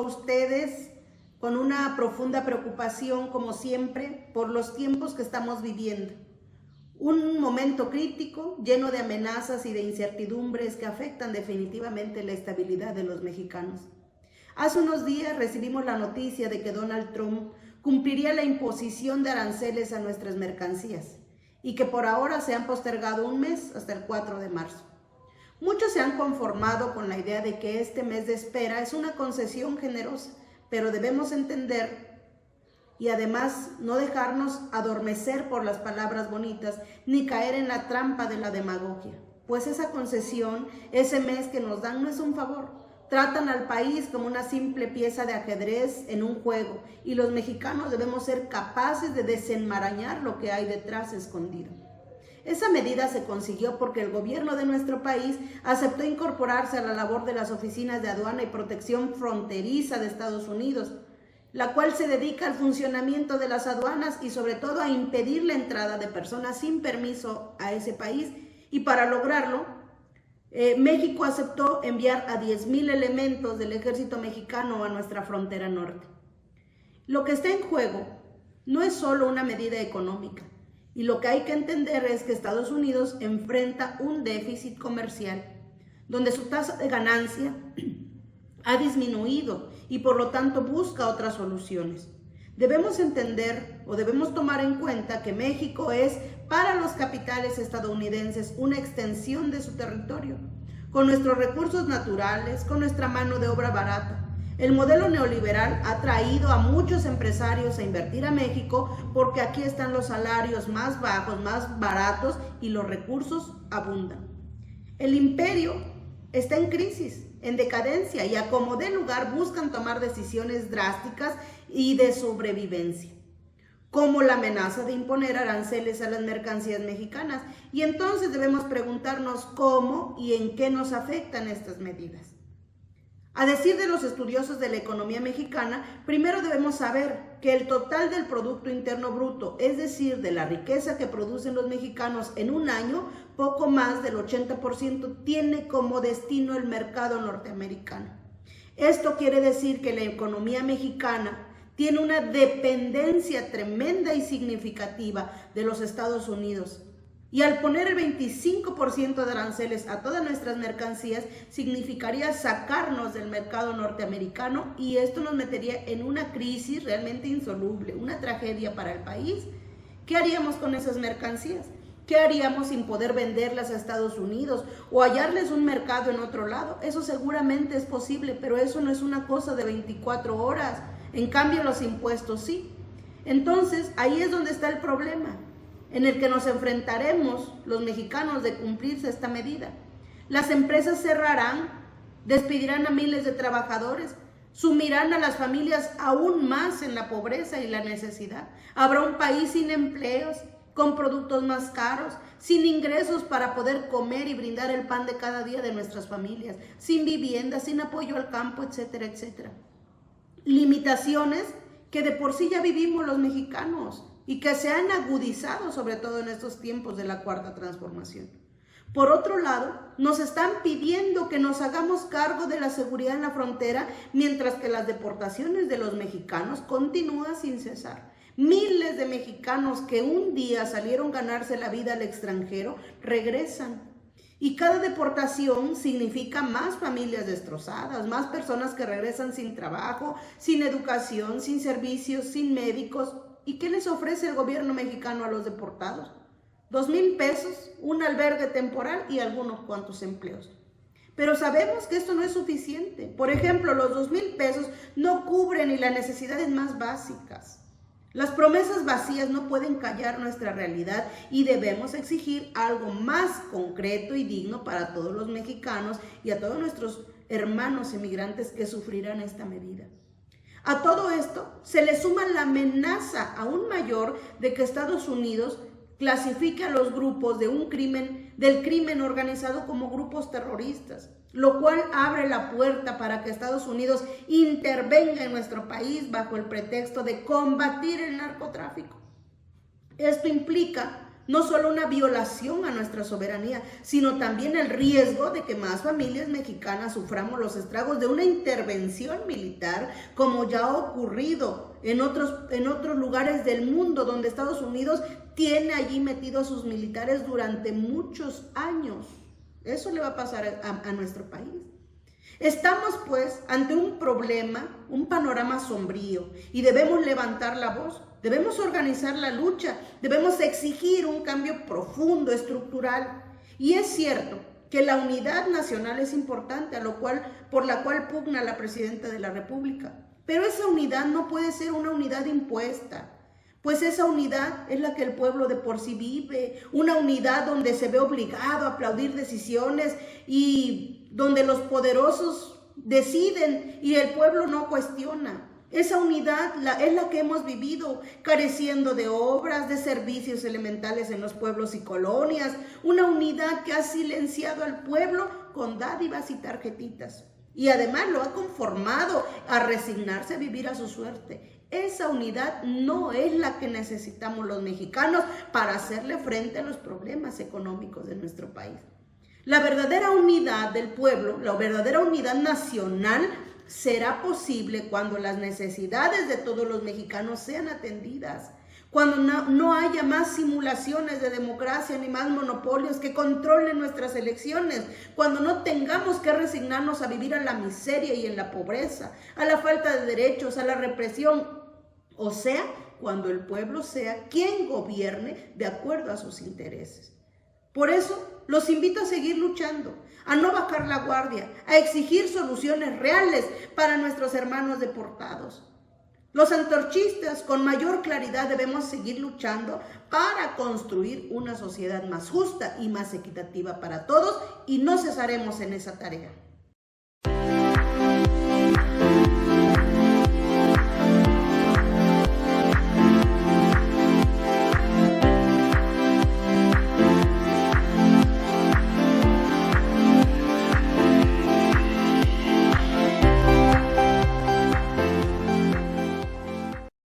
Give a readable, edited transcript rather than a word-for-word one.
a ustedes con una profunda preocupación, como siempre, por los tiempos que estamos viviendo. Un momento crítico, lleno de amenazas y de incertidumbres que afectan definitivamente la estabilidad de los mexicanos. Hace unos días recibimos la noticia de que Donald Trump cumpliría la imposición de aranceles a nuestras mercancías y que por ahora se han postergado un mes hasta el 4 de marzo. Muchos se han conformado con la idea de que este mes de espera es una concesión generosa, pero debemos entender y además no dejarnos adormecer por las palabras bonitas ni caer en la trampa de la demagogia, pues esa concesión, ese mes que nos dan, no es un favor. Tratan al país como una simple pieza de ajedrez en un juego y los mexicanos debemos ser capaces de desenmarañar lo que hay detrás escondido. Esa medida se consiguió porque el gobierno de nuestro país aceptó incorporarse a la labor de las oficinas de aduana y protección fronteriza de Estados Unidos, la cual se dedica al funcionamiento de las aduanas y sobre todo a impedir la entrada de personas sin permiso a ese país. Y para lograrlo, México aceptó enviar a 10,000 elementos del ejército mexicano a nuestra frontera norte. Lo que está en juego no es solo una medida económica, y lo que hay que entender es que Estados Unidos enfrenta un déficit comercial, donde su tasa de ganancia ha disminuido y por lo tanto busca otras soluciones. Debemos entender o debemos tomar en cuenta que México es para los capitales estadounidenses una extensión de su territorio, con nuestros recursos naturales, con nuestra mano de obra barata. El modelo neoliberal ha traído a muchos empresarios a invertir a México porque aquí están los salarios más bajos, más baratos y los recursos abundan. El imperio está en crisis, en decadencia y a como dé lugar buscan tomar decisiones drásticas y de sobrevivencia, como la amenaza de imponer aranceles a las mercancías mexicanas. Y entonces debemos preguntarnos cómo y en qué nos afectan estas medidas. A decir de los estudiosos de la economía mexicana, primero debemos saber que el total del Producto Interno Bruto, es decir, de la riqueza que producen los mexicanos en un año, poco más del 80% tiene como destino el mercado norteamericano. Esto quiere decir que la economía mexicana tiene una dependencia tremenda y significativa de los Estados Unidos. Y al poner el 25% de aranceles a todas nuestras mercancías, significaría sacarnos del mercado norteamericano y esto nos metería en una crisis realmente insoluble, una tragedia para el país. ¿Qué haríamos con esas mercancías? ¿Qué haríamos sin poder venderlas a Estados Unidos o hallarles un mercado en otro lado? Eso seguramente es posible, pero eso no es una cosa de 24 horas. En cambio, los impuestos sí. Entonces, ahí es donde está el problema, en el que nos enfrentaremos los mexicanos de cumplirse esta medida. Las empresas cerrarán, despedirán a miles de trabajadores, sumirán a las familias aún más en la pobreza y la necesidad. Habrá un país sin empleos, con productos más caros, sin ingresos para poder comer y brindar el pan de cada día de nuestras familias, sin vivienda, sin apoyo al campo, etcétera, etcétera. Limitaciones que de por sí ya vivimos los mexicanos y que se han agudizado sobre todo en estos tiempos de la Cuarta Transformación. Por otro lado, nos están pidiendo que nos hagamos cargo de la seguridad en la frontera, mientras que las deportaciones de los mexicanos continúan sin cesar. Miles de mexicanos que un día salieron a ganarse la vida al extranjero regresan. Y cada deportación significa más familias destrozadas, más personas que regresan sin trabajo, sin educación, sin servicios, sin médicos. ¿Y qué les ofrece el gobierno mexicano a los deportados? 2,000 pesos, un albergue temporal y algunos cuantos empleos. Pero sabemos que esto no es suficiente. Por ejemplo, los 2,000 pesos no cubren ni las necesidades más básicas. Las promesas vacías no pueden callar nuestra realidad y debemos exigir algo más concreto y digno para todos los mexicanos y a todos nuestros hermanos emigrantes que sufrirán esta medida. A todo esto se le suma la amenaza aún mayor de que Estados Unidos clasifique a los grupos del crimen organizado como grupos terroristas, lo cual abre la puerta para que Estados Unidos intervenga en nuestro país bajo el pretexto de combatir el narcotráfico. Esto implica no solo una violación a nuestra soberanía, sino también el riesgo de que más familias mexicanas suframos los estragos de una intervención militar, como ya ha ocurrido en otros lugares del mundo, donde Estados Unidos tiene allí metidos a sus militares durante muchos años. Eso le va a pasar a nuestro país. Estamos pues ante un problema, un panorama sombrío, y debemos levantar la voz, debemos organizar la lucha, debemos exigir un cambio profundo, estructural. Y es cierto que la unidad nacional es importante, por la cual pugna la presidenta de la República, pero esa unidad no puede ser una unidad impuesta, pues esa unidad es la que el pueblo de por sí vive, una unidad donde se ve obligado a aplaudir decisiones y donde los poderosos deciden y el pueblo no cuestiona. Esa unidad es la que hemos vivido, careciendo de obras, de servicios elementales en los pueblos y colonias, una unidad que ha silenciado al pueblo con dádivas y tarjetitas, y además lo ha conformado a resignarse a vivir a su suerte. Esa unidad no es la que necesitamos los mexicanos para hacerle frente a los problemas económicos de nuestro país. La verdadera unidad del pueblo, la verdadera unidad nacional, será posible cuando las necesidades de todos los mexicanos sean atendidas, cuando no haya más simulaciones de democracia ni más monopolios que controlen nuestras elecciones, cuando no tengamos que resignarnos a vivir en la miseria y en la pobreza, a la falta de derechos, a la represión, o sea, cuando el pueblo sea quien gobierne de acuerdo a sus intereses. Por eso los invito a seguir luchando, a no bajar la guardia, a exigir soluciones reales para nuestros hermanos deportados. Los antorchistas con mayor claridad debemos seguir luchando para construir una sociedad más justa y más equitativa para todos, y no cesaremos en esa tarea.